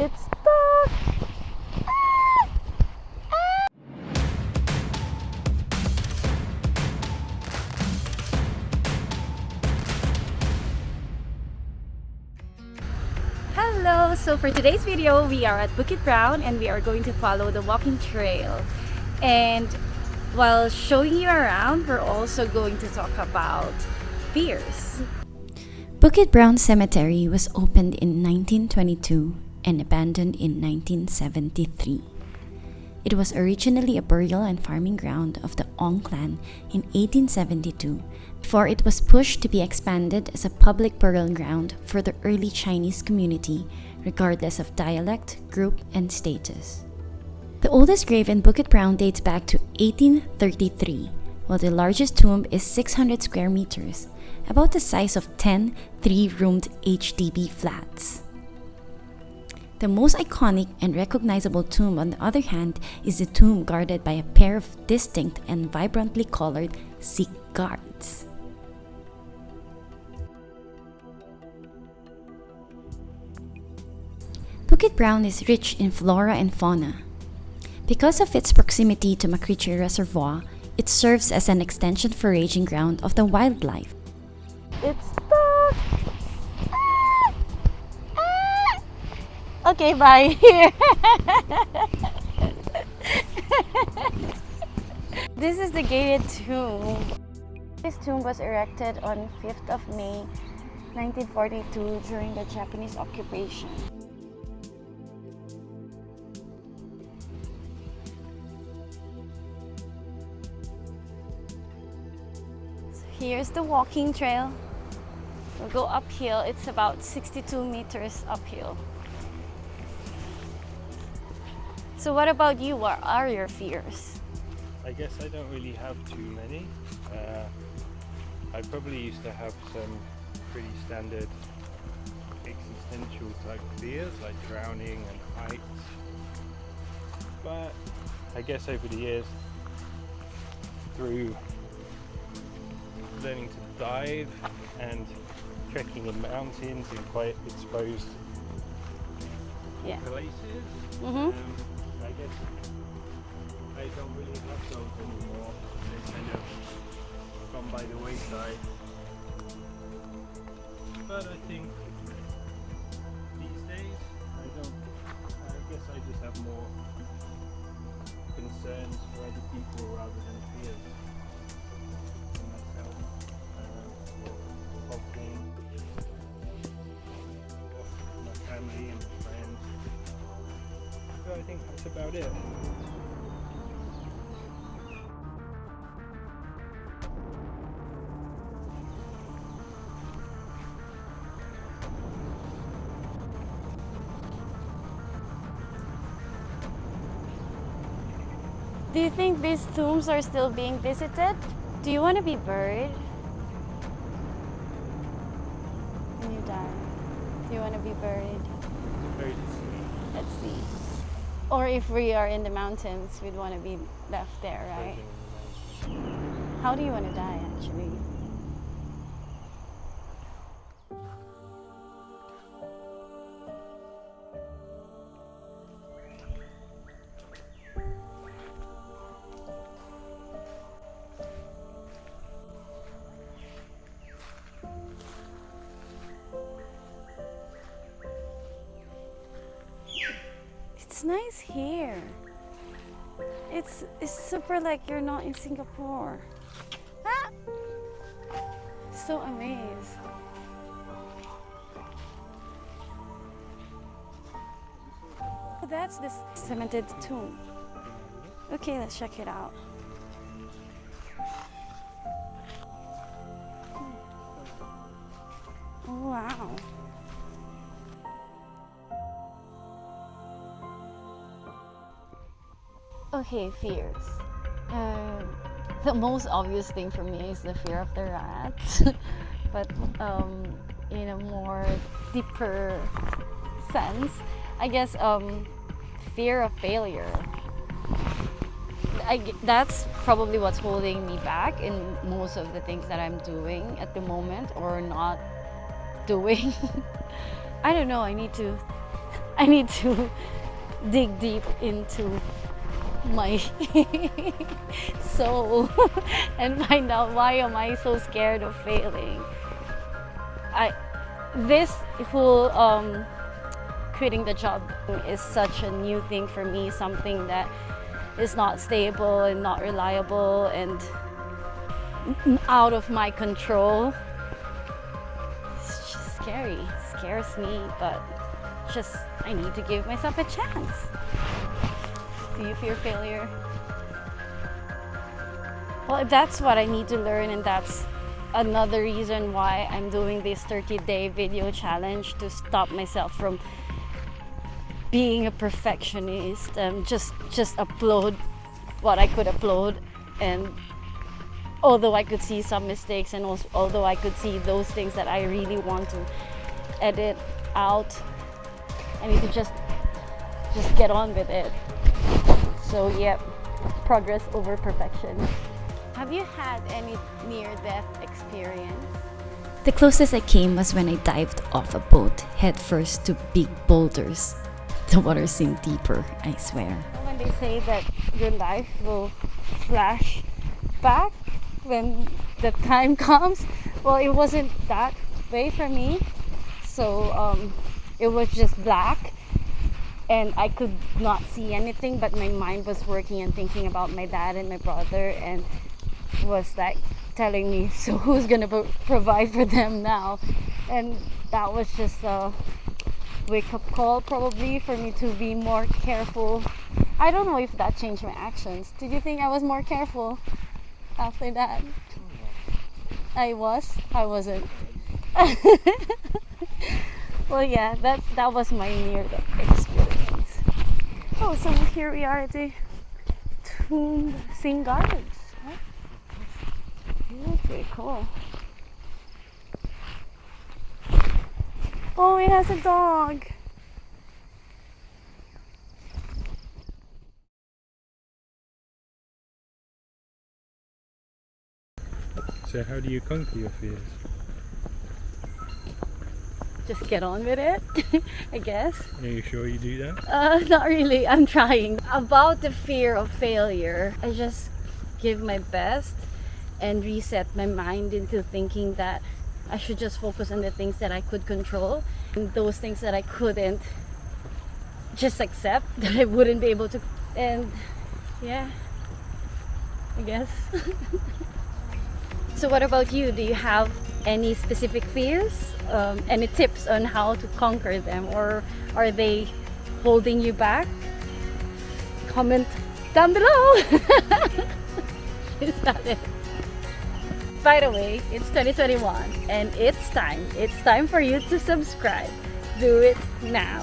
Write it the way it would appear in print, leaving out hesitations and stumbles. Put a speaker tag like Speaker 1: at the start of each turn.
Speaker 1: It's stuck! Hello! So for today's video, we are at Bukit Brown and we are going to follow the walking trail. And while showing you around, we're also going to talk about fears. Bukit Brown Cemetery was opened in 1922 and abandoned in 1973. It was originally a burial and farming ground of the Ong clan in 1872 before it was pushed to be expanded as a public burial ground for the early Chinese community, regardless of dialect, group, and status. The oldest grave in Bukit Brown dates back to 1833, while the largest tomb is 600 square meters, about the size of 10 three-roomed HDB flats. The most iconic and recognizable tomb, on the other hand, is the tomb guarded by a pair of distinct and vibrantly colored Sikh guards. Bukit Brown is rich in flora and fauna. Because of its proximity to Makriche Reservoir, it serves as an extension foraging ground of the wildlife. It's stuck! Okay, bye. This is the gated tomb. This tomb was erected on 5th of May 1942 during the Japanese occupation. So here's the walking trail. We'll go uphill. It's about 62 meters uphill. So what about you? What are your fears?
Speaker 2: I guess I don't really have too many. I probably used to have some pretty standard existential type fears like drowning and heights. But I guess over the years, through learning to dive and trekking in mountains in quite exposed places, I guess I don't really have those anymore. They kind of gone by the wayside. But I think these days I guess I just have more concerns for other people rather than fears for myself. Of being my family and my friends. So I think that's about it.
Speaker 1: Do you think these tombs are still being visited? Do you want to be buried when you die? Do you want to be buried at sea? Or if we are in the mountains, we'd want to be left there, right? How do you want to die, actually? It's nice here. It's super like you're not in Singapore. Ah! So amazed. Oh, that's the cemented tomb. Okay, let's check it out. Oh, wow. Okay, fears. The most obvious thing for me is the fear of the rats, but in a more deeper sense, I guess fear of failure. That's probably what's holding me back in most of the things that I'm doing at the moment or not doing. I don't know, I need to I need to dig deep into my soul and find out why am I so scared of failing. This whole quitting the job is such a new thing for me, something that is not stable and not reliable and out of my control. It's just scary. It scares me, but just I need to give myself a chance. Do you fear failure? Well, that's what I need to learn, and that's another reason why I'm doing this 30-day video challenge, to stop myself from being a perfectionist and just upload what I could upload. And although I could see some mistakes, and also, although I could see those things that I really want to edit out, I need to just get on with it. So yep, progress over perfection. Have you had any near-death experience?
Speaker 3: The closest I came was when I dived off a boat headfirst to big boulders. The water seemed deeper, I swear.
Speaker 1: When they say that your life will flash back when the time comes, well, it wasn't that way for me. So it was just black, and I could not see anything, but my mind was working and thinking about my dad and my brother, and was like telling me, so who's gonna provide for them now? And that was just a wake-up call probably for me to be more careful. I don't know if that changed my actions. Did you think I was more careful after that? I wasn't. Well, yeah, that was my near-death experience. Oh, so here we are at the Tomb Sing Gardens. Huh? That's pretty cool. Oh, it has a dog.
Speaker 2: So how do you conquer your fears?
Speaker 1: Just get on with it, I guess.
Speaker 2: Are you sure you do that?
Speaker 1: Not really. I'm trying. About the fear of failure, I just give my best and reset my mind into thinking that I should just focus on the things that I could control, and those things that I couldn't, just accept that I wouldn't be able to. And yeah, I guess. So what about you? Do you have any specific fears? Any tips on how to conquer them, or are they holding you back? Comment down below. Is that it? By the way, it's 2021 and it's time for you to subscribe. Do it now.